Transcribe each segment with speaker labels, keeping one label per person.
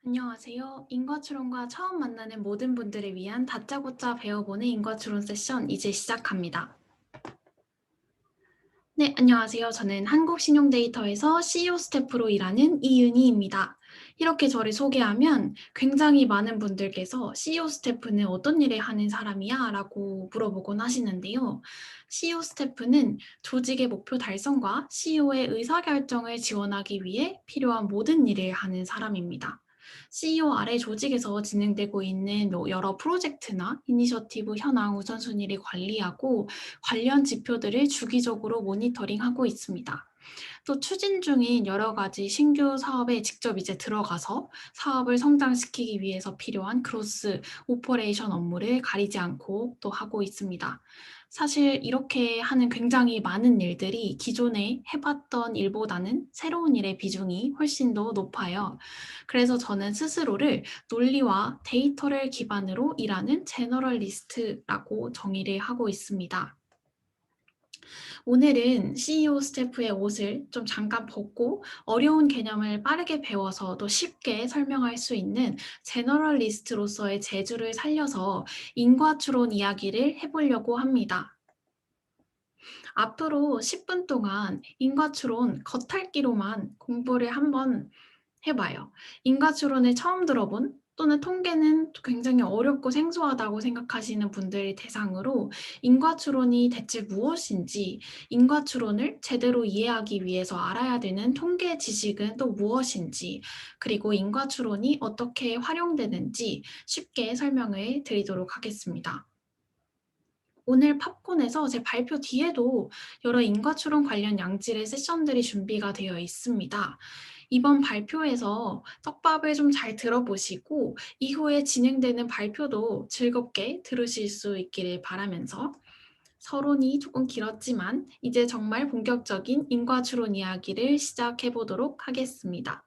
Speaker 1: 안녕하세요. 인과추론과 처음 만나는 모든 분들을 위한 다짜고짜 배워보는 인과추론 세션 이제 시작합니다. 네, 안녕하세요. 저는 한국신용데이터에서 CEO 스태프로 일하는 이윤희입니다. 이렇게 저를 소개하면 굉장히 많은 분들께서 CEO 스태프는 어떤 일을 하는 사람이야? 라고 물어보곤 하시는데요. CEO 스태프는 조직의 목표 달성과 CEO의 의사결정을 지원하기 위해 필요한 모든 일을 하는 사람입니다. CEO 아래 조직에서 진행되고 있는 여러 프로젝트나 이니셔티브 현황 우선순위를 관리하고 관련 지표들을 주기적으로 모니터링하고 있습니다. 또 추진 중인 여러 가지 신규 사업에 직접 들어가서 사업을 성장시키기 위해서 필요한 크로스 오퍼레이션 업무를 가리지 않고 또 하고 있습니다. 사실 이렇게 하는 굉장히 많은 일들이 기존에 해봤던 일보다는 새로운 일의 비중이 훨씬 더 높아요. 그래서 저는 스스로를 논리와 데이터를 기반으로 일하는 제너럴리스트라고 정의를 하고 있습니다. 오늘은 CEO 스태프의 옷을 좀 잠깐 벗고 어려운 개념을 빠르게 배워서 또 쉽게 설명할 수 있는 제너럴리스트로서의 재주를 살려서 인과추론 이야기를 해보려고 합니다. 앞으로 10분 동안 인과추론 겉핥기로만 공부를 한번 해봐요. 인과추론을 처음 들어본 또는 통계는 굉장히 어렵고 생소하다고 생각하시는 분들 대상으로 인과추론이 대체 무엇인지, 인과추론을 제대로 이해하기 위해서 알아야 되는 통계 지식은 또 무엇인지, 그리고 인과추론이 어떻게 활용되는지 쉽게 설명을 드리도록 하겠습니다. 오늘 팝콘에서 제 발표 뒤에도 여러 인과추론 관련 양질의 세션들이 준비가 되어 있습니다. 이번 발표에서 떡밥을 좀 잘 들어보시고 이후에 진행되는 발표도 즐겁게 들으실 수 있기를 바라면서 서론이 조금 길었지만 이제 정말 본격적인 인과추론 이야기를 시작해 보도록 하겠습니다.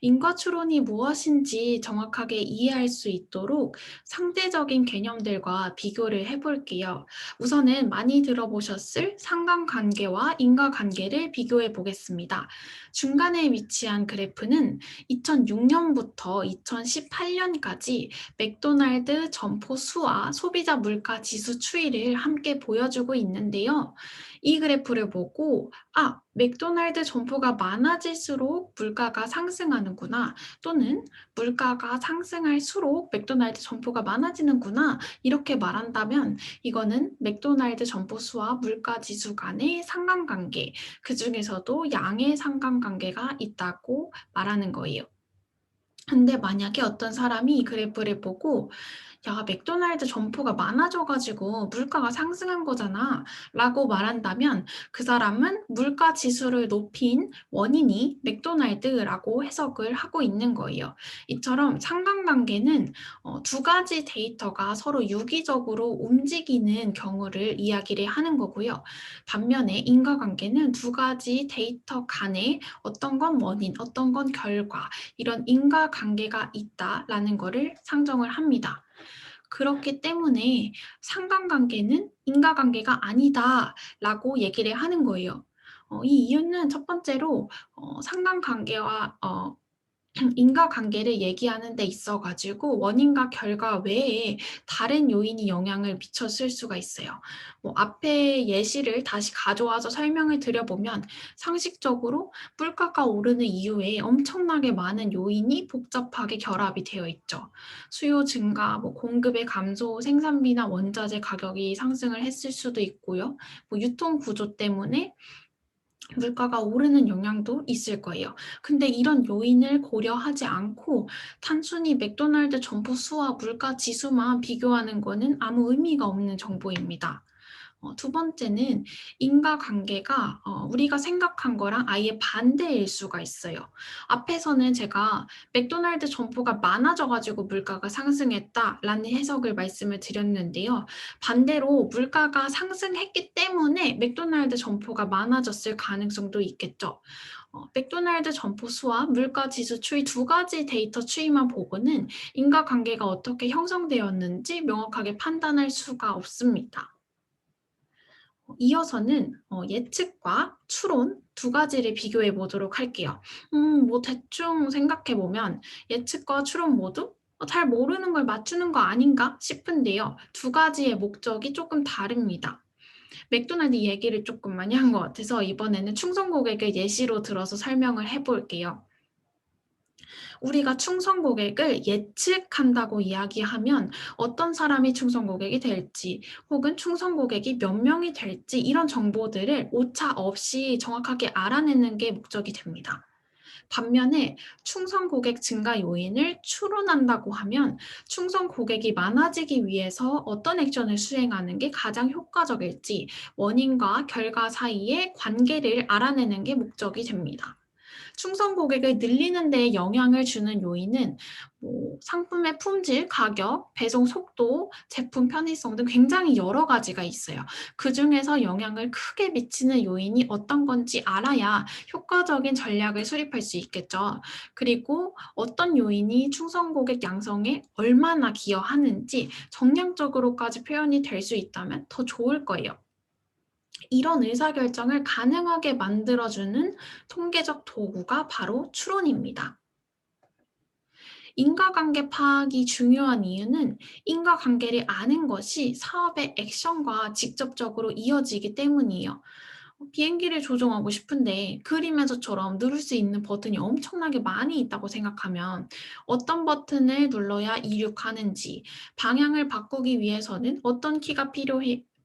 Speaker 1: 인과추론이 무엇인지 정확하게 이해할 수 있도록 상대적인 개념들과 비교를 해볼게요. 우선은 많이 들어보셨을 상관관계와 인과관계를 비교해 보겠습니다. 중간에 위치한 그래프는 2006년부터 2018년까지 맥도날드 점포 수와 소비자 물가 지수 추이를 함께 보여주고 있는데요. 이 그래프를 보고 맥도날드 점포가 많아질수록 물가가 상승하는구나. 또는 물가가 상승할수록 맥도날드 점포가 많아지는구나. 이렇게 말한다면 이거는 맥도날드 점포 수와 물가 지수 간의 상관관계, 그 중에서도 양의 상관관계가 있다고 말하는 거예요. 근데 만약에 어떤 사람이 이 그래프를 보고 야, 맥도날드 점포가 많아져가지고 물가가 상승한 거잖아 라고 말한다면 그 사람은 물가 지수를 높인 원인이 맥도날드라고 해석을 하고 있는 거예요. 이처럼 상관관계는 두 가지 데이터가 서로 유기적으로 움직이는 경우를 이야기를 하는 거고요. 반면에 인과관계는 두 가지 데이터 간에 어떤 건 원인, 어떤 건 결과, 이런 인과관계가 있다라는 거를 상정을 합니다. 그렇기 때문에 상관관계는 인과관계가 아니다라고 얘기를 하는 거예요. 이 이유는 첫 번째로 상관관계와 인과관계를 얘기하는 데 있어 가지고 원인과 결과 외에 다른 요인이 영향을 미쳤을 수가 있어요. 앞에 예시를 다시 가져와서 설명을 드려보면 상식적으로 물가가 오르는 이유에 엄청나게 많은 요인이 복잡하게 결합이 되어 있죠. 수요 증가, 공급의 감소, 생산비나 원자재 가격이 상승을 했을 수도 있고요. 유통 구조 때문에 물가가 오르는 영향도 있을 거예요. 근데 이런 요인을 고려하지 않고 단순히 맥도날드 점포 수와 물가 지수만 비교하는 거는 아무 의미가 없는 정보입니다. 두 번째는 인과관계가 우리가 생각한 거랑 아예 반대일 수가 있어요. 앞에서는 제가 맥도날드 점포가 많아져 가지고 물가가 상승했다라는 해석을 말씀을 드렸는데요. 반대로 물가가 상승했기 때문에 맥도날드 점포가 많아졌을 가능성도 있겠죠. 맥도날드 점포 수와 물가 지수 추이 두 가지 데이터 추이만 보고는 인과관계가 어떻게 형성되었는지 명확하게 판단할 수가 없습니다. 이어서는 예측과 추론 두 가지를 비교해 보도록 할게요. 뭐 대충 생각해 보면 예측과 추론 모두 잘 모르는 걸 맞추는 거 아닌가 싶은데요. 두 가지의 목적이 조금 다릅니다. 맥도날드 얘기를 조금 많이 한 것 같아서 이번에는 충성 고객을 예시로 들어서 설명을 해 볼게요. 우리가 충성 고객을 예측한다고 이야기하면 어떤 사람이 충성 고객이 될지 혹은 충성 고객이 몇 명이 될지 이런 정보들을 오차 없이 정확하게 알아내는 게 목적이 됩니다. 반면에 충성 고객 증가 요인을 추론한다고 하면 충성 고객이 많아지기 위해서 어떤 액션을 수행하는 게 가장 효과적일지 원인과 결과 사이의 관계를 알아내는 게 목적이 됩니다. 충성 고객을 늘리는 데 영향을 주는 요인은 상품의 품질, 가격, 배송 속도, 제품 편의성 등 굉장히 여러 가지가 있어요. 그중에서 영향을 크게 미치는 요인이 어떤 건지 알아야 효과적인 전략을 수립할 수 있겠죠. 그리고 어떤 요인이 충성 고객 양성에 얼마나 기여하는지 정량적으로까지 표현이 될 수 있다면 더 좋을 거예요. 이런 의사결정을 가능하게 만들어주는 통계적 도구가 바로 추론입니다. 인과관계 파악이 중요한 이유는 인과관계를 아는 것이 사업의 액션과 직접적으로 이어지기 때문이에요. 비행기를 조종하고 싶은데 그림에서처럼 누를 수 있는 버튼이 엄청나게 많이 있다고 생각하면 어떤 버튼을 눌러야 이륙하는지, 방향을 바꾸기 위해서는 어떤 키가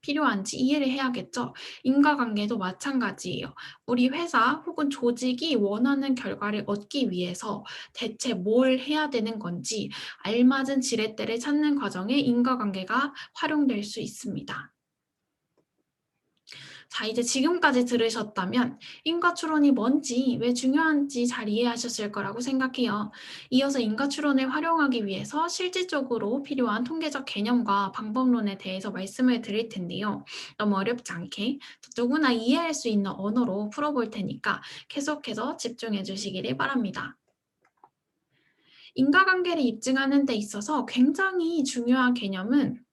Speaker 1: 필요한지 이해를 해야겠죠. 인과관계도 마찬가지예요. 우리 회사 혹은 조직이 원하는 결과를 얻기 위해서 대체 뭘 해야 되는 건지 알맞은 지렛대를 찾는 과정에 인과관계가 활용될 수 있습니다. 자, 이제 지금까지 들으셨다면 인과 추론이 뭔지, 왜 중요한지 잘 이해하셨을 거라고 생각해요. 이어서 인과 추론을 활용하기 위해서 실질적으로 필요한 통계적 개념과 방법론에 대해서 말씀을 드릴 텐데요. 너무 어렵지 않게 누구나 이해할 수 있는 언어로 풀어볼 테니까 계속해서 집중해 주시기를 바랍니다. 인과관계를 입증하는 데 있어서 굉장히 중요한 개념은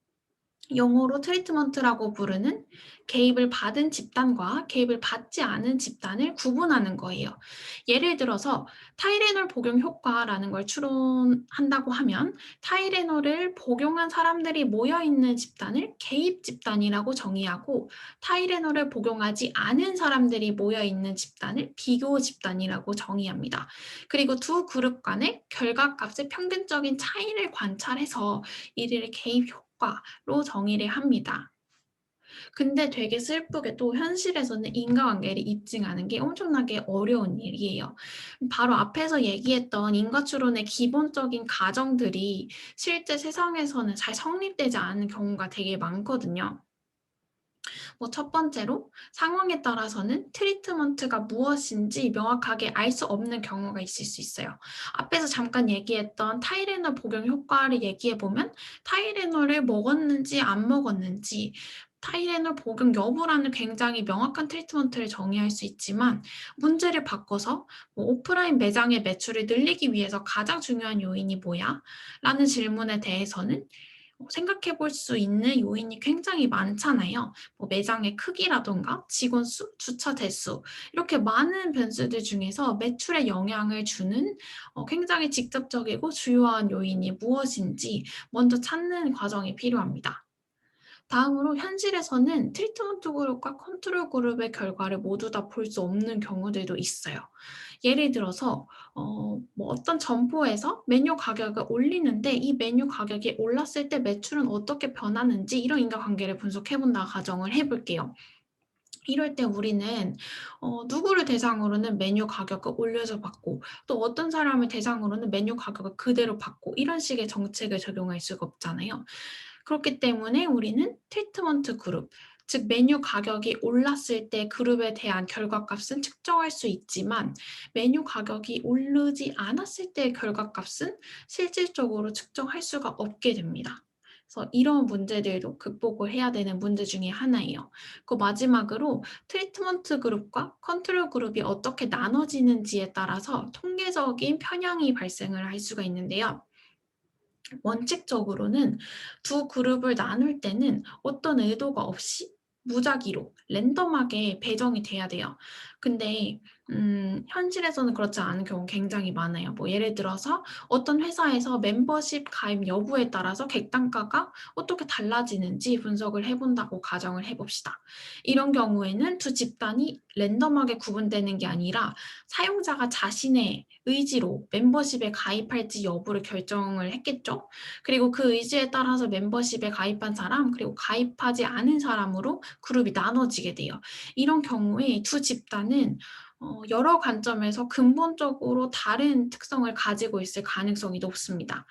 Speaker 1: 영어로 트리트먼트라고 부르는 개입을 받은 집단과 개입을 받지 않은 집단을 구분하는 거예요. 예를 들어서 타이레놀 복용 효과라는 걸 추론한다고 하면 타이레놀을 복용한 사람들이 모여 있는 집단을 개입 집단이라고 정의하고 타이레놀을 복용하지 않은 사람들이 모여 있는 집단을 비교 집단이라고 정의합니다. 그리고 두 그룹 간의 결과값의 평균적인 차이를 관찰해서 이를 개입 효과로 정의를 합니다. 근데 되게 슬프게도 현실에서는 인과관계를 입증하는 게 엄청나게 어려운 일이에요. 바로 앞에서 얘기했던 인과추론의 기본적인 가정들이 실제 세상에서는 잘 성립되지 않은 경우가 되게 많거든요. 첫 번째로 상황에 따라서는 트리트먼트가 무엇인지 명확하게 알 수 없는 경우가 있을 수 있어요. 앞에서 잠깐 얘기했던 타이레놀 복용 효과를 얘기해 보면 타이레놀을 먹었는지 안 먹었는지 타이레놀 복용 여부라는 굉장히 명확한 트리트먼트를 정의할 수 있지만 문제를 바꿔서 오프라인 매장의 매출을 늘리기 위해서 가장 중요한 요인이 뭐야? 라는 질문에 대해서는 생각해 볼 수 있는 요인이 굉장히 많잖아요. 매장의 크기라든가 직원 수, 주차 대수 이렇게 많은 변수들 중에서 매출에 영향을 주는 굉장히 직접적이고 주요한 요인이 무엇인지 먼저 찾는 과정이 필요합니다. 다음으로 현실에서는 트리트먼트 그룹과 컨트롤 그룹의 결과를 모두 다 볼 수 없는 경우들도 있어요. 예를 들어서 어떤 점포에서 메뉴 가격을 올리는데 이 메뉴 가격이 올랐을 때 매출은 어떻게 변하는지 이런 인과관계를 분석해 본다 가정을 해 볼게요. 이럴 때 우리는 누구를 대상으로는 메뉴 가격을 올려서 받고 또 어떤 사람을 대상으로는 메뉴 가격을 그대로 받고 이런 식의 정책을 적용할 수가 없잖아요. 그렇기 때문에 우리는 트리트먼트 그룹, 즉 메뉴 가격이 올랐을 때 그룹에 대한 결과값은 측정할 수 있지만 메뉴 가격이 오르지 않았을 때의 결과값은 실질적으로 측정할 수가 없게 됩니다. 그래서 이런 문제들도 극복을 해야 되는 문제 중에 하나예요. 그 마지막으로 트리트먼트 그룹과 컨트롤 그룹이 어떻게 나눠지는지에 따라서 통계적인 편향이 발생을 할 수가 있는데요. 원칙적으로는 두 그룹을 나눌 때는 어떤 의도가 없이 무작위로 랜덤하게 배정이 돼야 돼요. 근데 현실에서는 그렇지 않은 경우 굉장히 많아요. 뭐 예를 들어서 어떤 회사에서 멤버십 가입 여부에 따라서 객단가가 어떻게 달라지는지 분석을 해 본다고 가정을 해 봅시다. 이런 경우에는 두 집단이 랜덤하게 구분되는 게 아니라 사용자가 자신의 의지로 멤버십에 가입할지 여부를 결정을 했겠죠. 그리고 그 의지에 따라서 멤버십에 가입한 사람 그리고 가입하지 않은 사람으로 그룹이 나눠지게 돼요. 이런 경우에 두 집단은 여러 관점에서 근본적으로 다른 특성을 가지고 있을 가능성이 높습니다.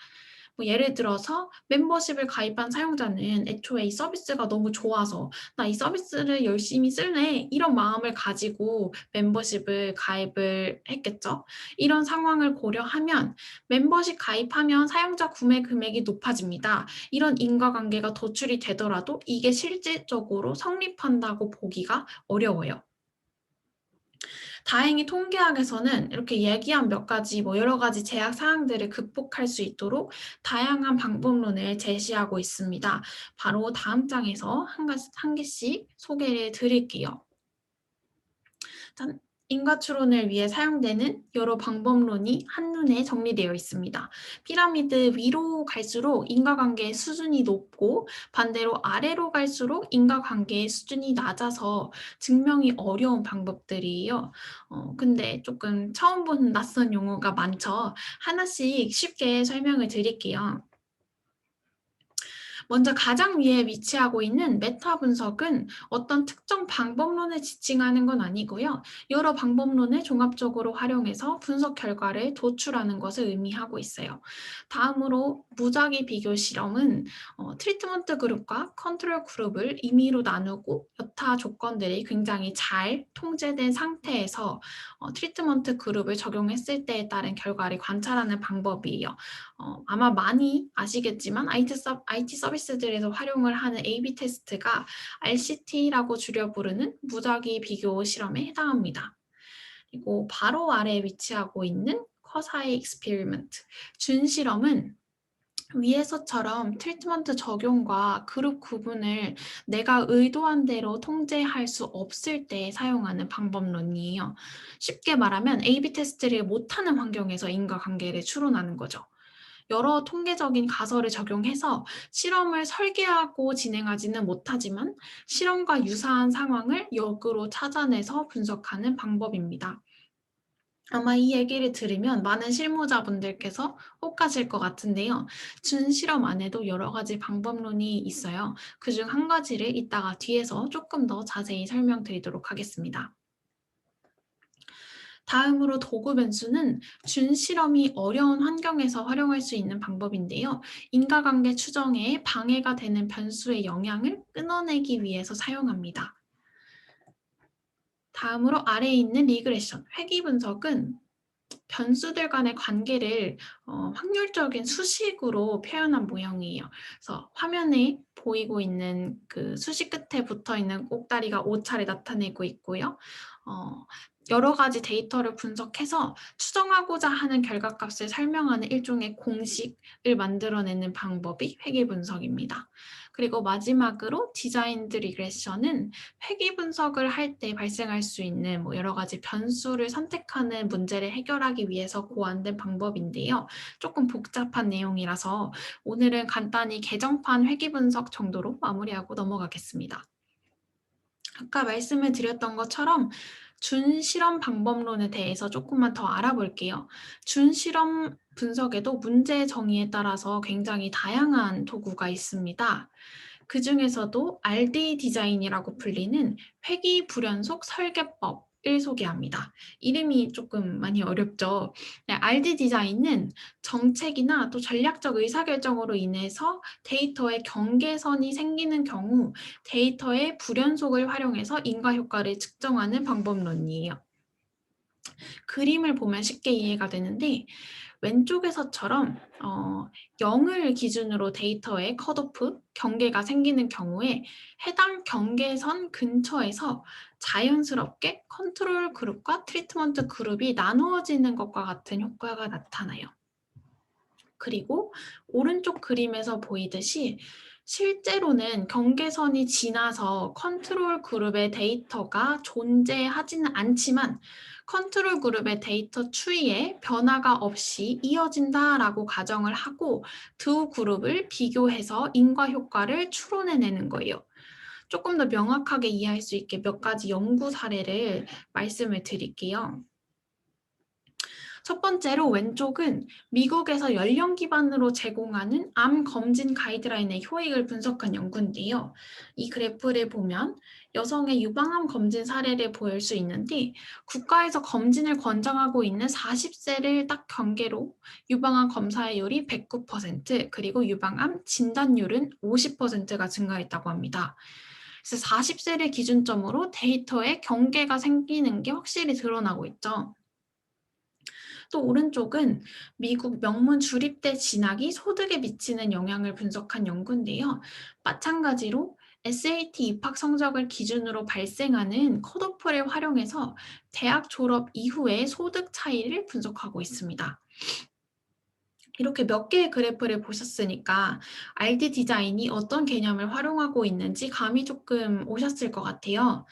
Speaker 1: 뭐 예를 들어서 멤버십을 가입한 사용자는 애초에 이 서비스가 너무 좋아서 '나 이 서비스를 열심히 쓸래.' 이런 마음을 가지고 멤버십을 가입을 했겠죠. 이런 상황을 고려하면 멤버십 가입하면 사용자 구매 금액이 높아집니다. 이런 인과관계가 도출이 되더라도 이게 실질적으로 성립한다고 보기가 어려워요. 다행히 통계학에서는 이렇게 얘기한 몇 가지 뭐 여러 가지 제약 사항들을 극복할 수 있도록 다양한 방법론을 제시하고 있습니다. 바로 다음 장에서 한 개씩 소개를 드릴게요. 짠. 인과 추론을 위해 사용되는 여러 방법론이 한눈에 정리되어 있습니다. 피라미드 위로 갈수록 인과관계의 수준이 높고 반대로 아래로 갈수록 인과관계의 수준이 낮아서 증명이 어려운 방법들이에요. 근데 조금 처음 보는 낯선 용어가 많죠. 하나씩 쉽게 설명을 드릴게요. 먼저 가장 위에 위치하고 있는 메타 분석은 어떤 특정 방법론을 지칭하는 건 아니고요. 여러 방법론을 종합적으로 활용해서 분석 결과를 도출하는 것을 의미하고 있어요. 다음으로 무작위 비교 실험은 트리트먼트 그룹과 컨트롤 그룹을 임의로 나누고 여타 조건들이 굉장히 잘 통제된 상태에서 트리트먼트 그룹을 적용했을 때에 따른 결과를 관찰하는 방법이에요. 아마 많이 아시겠지만 IT 서비스들에서 활용을 하는 A/B 테스트가 RCT라고 줄여 부르는 무작위 비교 실험에 해당합니다. 그리고 바로 아래에 위치하고 있는 커사이 익스페리먼트 준 실험은 위에서처럼 트리트먼트 적용과 그룹 구분을 내가 의도한 대로 통제할 수 없을 때 사용하는 방법론이에요. 쉽게 말하면 A/B 테스트를 못하는 환경에서 인과관계를 추론하는 거죠. 여러 통계적인 가설을 적용해서 실험을 설계하고 진행하지는 못하지만 실험과 유사한 상황을 역으로 찾아내서 분석하는 방법입니다. 아마 이 얘기를 들으면 많은 실무자분들께서 혹하실 것 같은데요. 준 실험 안에도 여러 가지 방법론이 있어요. 그중 한 가지를 이따가 뒤에서 조금 더 자세히 설명드리도록 하겠습니다. 다음으로 도구 변수는 준 실험이 어려운 환경에서 활용할 수 있는 방법인데요. 인과관계 추정에 방해가 되는 변수의 영향을 끊어내기 위해서 사용합니다. 다음으로 아래에 있는 리그레션, 회귀 분석은 변수들 간의 관계를 확률적인 수식으로 표현한 모형이에요. 그래서 화면에 보이고 있는 그 수식 끝에 붙어 있는 꼭다리가 5차례 나타내고 있고요. 어, 여러 가지 데이터를 분석해서 추정하고자 하는 결과값을 설명하는 일종의 공식을 만들어내는 방법이 회귀 분석입니다. 그리고 마지막으로 디자인드 리그레션은 회귀 분석을 할 때 발생할 수 있는 뭐 여러 가지 변수를 선택하는 문제를 해결하기 위해서 고안된 방법인데요. 조금 복잡한 내용이라서 오늘은 간단히 개정판 회귀 분석 정도로 마무리하고 넘어가겠습니다. 아까 말씀을 드렸던 것처럼 준실험 방법론에 대해서 조금만 더 알아볼게요. 준실험 분석에도 문제 정의에 따라서 굉장히 다양한 도구가 있습니다. 그 중에서도 RD 디자인이라고 불리는 회귀 불연속 설계법을 소개합니다. 이름이 조금 많이 어렵죠. 네, RD 디자인은 정책이나 또 전략적 의사결정으로 인해서 데이터의 경계선이 생기는 경우 데이터의 불연속을 활용해서 인과 효과를 측정하는 방법론이에요. 그림을 보면 쉽게 이해가 되는데 왼쪽에서처럼 0을 기준으로 데이터의 컷오프, 경계가 생기는 경우에 해당 경계선 근처에서 자연스럽게 컨트롤 그룹과 트리트먼트 그룹이 나누어지는 것과 같은 효과가 나타나요. 그리고 오른쪽 그림에서 보이듯이 실제로는 경계선이 지나서 컨트롤 그룹의 데이터가 존재하지는 않지만 컨트롤 그룹의 데이터 추이에 변화가 없이 이어진다라고 가정을 하고 두 그룹을 비교해서 인과 효과를 추론해내는 거예요. 조금 더 명확하게 이해할 수 있게 몇 가지 연구 사례를 말씀을 드릴게요. 첫 번째로 왼쪽은 미국에서 연령 기반으로 제공하는 암 검진 가이드라인의 효익을 분석한 연구인데요. 이 그래프를 보면 여성의 유방암 검진 사례를 보일 수 있는데 국가에서 검진을 권장하고 있는 40세를 딱 경계로 유방암 검사율이 109% 그리고 유방암 진단율은 50%가 증가했다고 합니다. 그래서 40세를 기준점으로 데이터에 경계가 생기는 게 확실히 드러나고 있죠. 또 오른쪽은 미국 명문 주립대 진학이 소득에 미치는 영향을 분석한 연구인데요. 마찬가지로 SAT 입학 성적을 기준으로 발생하는 컷오프를 활용해서 대학 졸업 이후의 소득 차이를 분석하고 있습니다. 이렇게 몇 개의 그래프를 보셨으니까 RD 디자인이 어떤 개념을 활용하고 있는지 감이 조금 오셨을 것 같아요.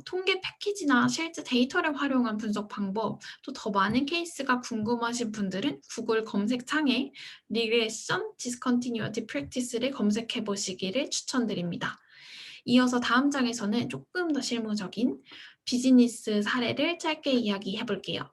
Speaker 1: 통계 패키지나 실제 데이터를 활용한 분석 방법, 또 더 많은 케이스가 궁금하신 분들은 구글 검색창에 Regression Discontinuity Practice를 검색해 보시기를 추천드립니다. 이어서 다음 장에서는 조금 더 실무적인 비즈니스 사례를 짧게 이야기해 볼게요.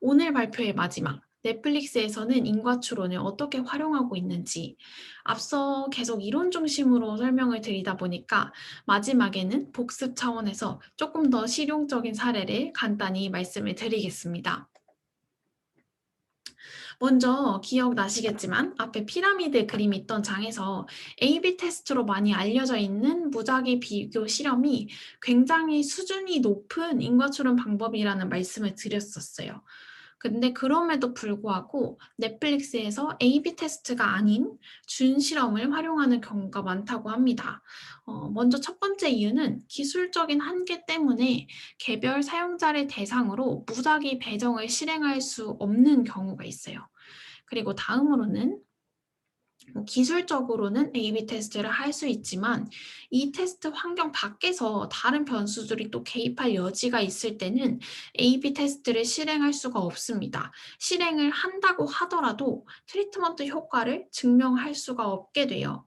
Speaker 1: 오늘 발표의 마지막, 넷플릭스에서는 인과 추론을 어떻게 활용하고 있는지 앞서 계속 이론 중심으로 설명을 드리다 보니까 마지막에는 복습 차원에서 조금 더 실용적인 사례를 간단히 말씀을 드리겠습니다. 먼저 기억나시겠지만 앞에 피라미드 그림이 있던 장에서 A/B 테스트로 많이 알려져 있는 무작위 비교 실험이 굉장히 수준이 높은 인과추론 방법이라는 말씀을 드렸었어요. 근데 그럼에도 불구하고 넷플릭스에서 A/B 테스트가 아닌 준 실험을 활용하는 경우가 많다고 합니다. 먼저 첫 번째 이유는 기술적인 한계 때문에 개별 사용자를 대상으로 무작위 배정을 실행할 수 없는 경우가 있어요. 그리고 다음으로는 기술적으로는 A/B 테스트를 할 수 있지만 이 테스트 환경 밖에서 다른 변수들이 또 개입할 여지가 있을 때는 A/B 테스트를 실행할 수가 없습니다. 실행을 한다고 하더라도 트리트먼트 효과를 증명할 수가 없게 돼요.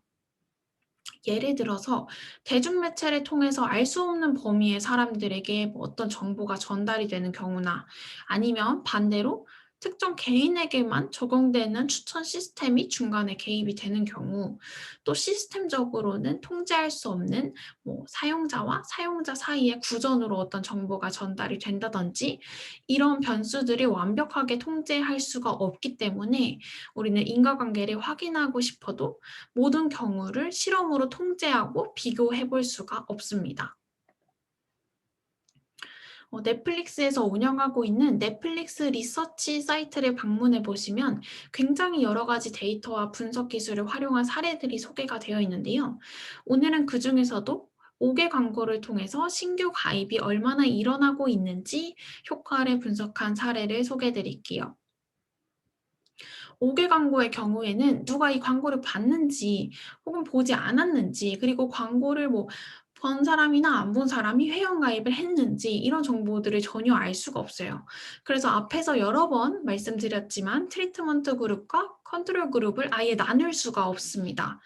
Speaker 1: 예를 들어서 대중매체를 통해서 알 수 없는 범위의 사람들에게 뭐 어떤 정보가 전달이 되는 경우나 아니면 반대로 특정 개인에게만 적용되는 추천 시스템이 중간에 개입이 되는 경우, 또 시스템적으로는 통제할 수 없는 뭐 사용자와 사용자 사이의 구전으로 어떤 정보가 전달이 된다든지 이런 변수들이 완벽하게 통제할 수가 없기 때문에 우리는 인과관계를 확인하고 싶어도 모든 경우를 실험으로 통제하고 비교해 볼 수가 없습니다. 넷플릭스에서 운영하고 있는 넷플릭스 리서치 사이트를 방문해 보시면 굉장히 여러 가지 데이터와 분석 기술을 활용한 사례들이 소개가 되어 있는데요. 오늘은 그 중에서도 5개 광고를 통해서 신규 가입이 얼마나 일어나고 있는지 효과를 분석한 사례를 소개해 드릴게요. 5개 광고의 경우에는 누가 이 광고를 봤는지 혹은 보지 않았는지 그리고 광고를 뭐 본 사람이나 안 본 사람이 회원가입을 했는지 이런 정보들을 전혀 알 수가 없어요. 그래서 앞에서 여러 번 말씀드렸지만 트리트먼트 그룹과 컨트롤 그룹을 아예 나눌 수가 없습니다.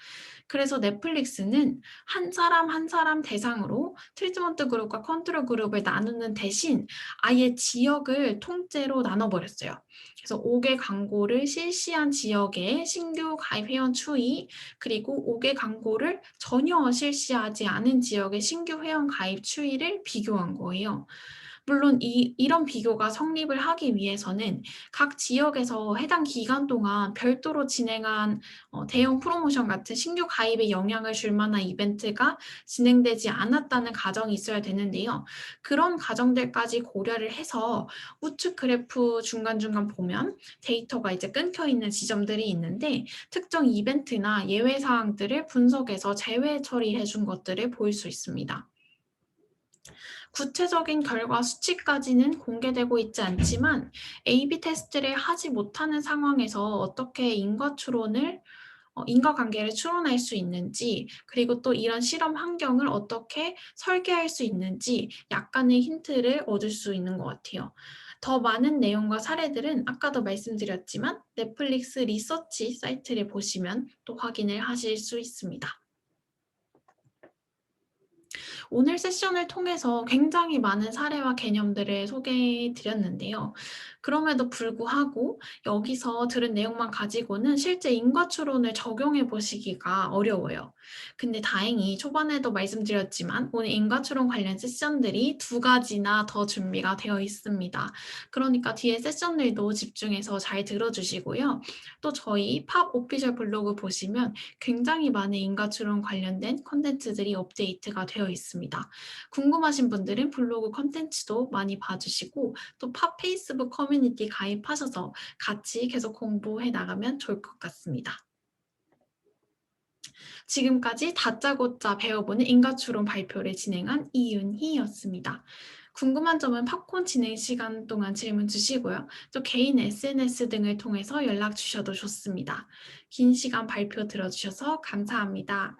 Speaker 1: 그래서 넷플릭스는 한 사람 한 사람 대상으로 트리트먼트 그룹과 컨트롤 그룹을 나누는 대신 아예 지역을 통째로 나눠버렸어요. 그래서 5개 광고를 실시한 지역의 신규 가입 회원 추이, 그리고 5개 광고를 전혀 실시하지 않은 지역의 신규 회원 가입 추이를 비교한 거예요. 물론 이런 비교가 성립을 하기 위해서는 각 지역에서 해당 기간 동안 별도로 진행한 대형 프로모션 같은 신규 가입에 영향을 줄 만한 이벤트가 진행되지 않았다는 가정이 있어야 되는데요. 그런 가정들까지 고려를 해서 우측 그래프 중간중간 보면 데이터가 이제 끊겨 있는 지점들이 있는데 특정 이벤트나 예외 사항들을 분석해서 제외 처리해 준 것들을 볼 수 있습니다. 구체적인 결과 수치까지는 공개되고 있지 않지만 A/B 테스트를 하지 못하는 상황에서 어떻게 인과 추론을 인과관계를 추론할 수 있는지, 그리고 또 이런 실험 환경을 어떻게 설계할 수 있는지 약간의 힌트를 얻을 수 있는 것 같아요. 더 많은 내용과 사례들은 아까도 말씀드렸지만 넷플릭스 리서치 사이트를 보시면 또 확인을 하실 수 있습니다. 오늘 세션을 통해서 굉장히 많은 사례와 개념들을 소개해 드렸는데요. 그럼에도 불구하고 여기서 들은 내용만 가지고는 실제 인과추론을 적용해 보시기가 어려워요. 근데 다행히 초반에도 말씀드렸지만 오늘 인과추론 관련 세션들이 두 가지나 더 준비가 되어 있습니다. 그러니까 뒤에 세션들도 집중해서 잘 들어주시고요. 또 저희 팝 오피셜 블로그 보시면 굉장히 많은 인과추론 관련된 콘텐츠들이 업데이트가 되어 있습니다. 궁금하신 분들은 블로그 콘텐츠도 많이 봐주시고 또 팝 페이스북 커뮤니티 가입하셔서 같이 계속 공부해 나가면 좋을 것 같습니다. 지금까지 다짜고짜 배워보는 인과추론 발표를 진행한 이윤희였습니다. 궁금한 점은 팝콘 진행 시간 동안 질문 주시고요. 또 개인 SNS 등을 통해서 연락 주셔도 좋습니다. 긴 시간 발표 들어주셔서 감사합니다.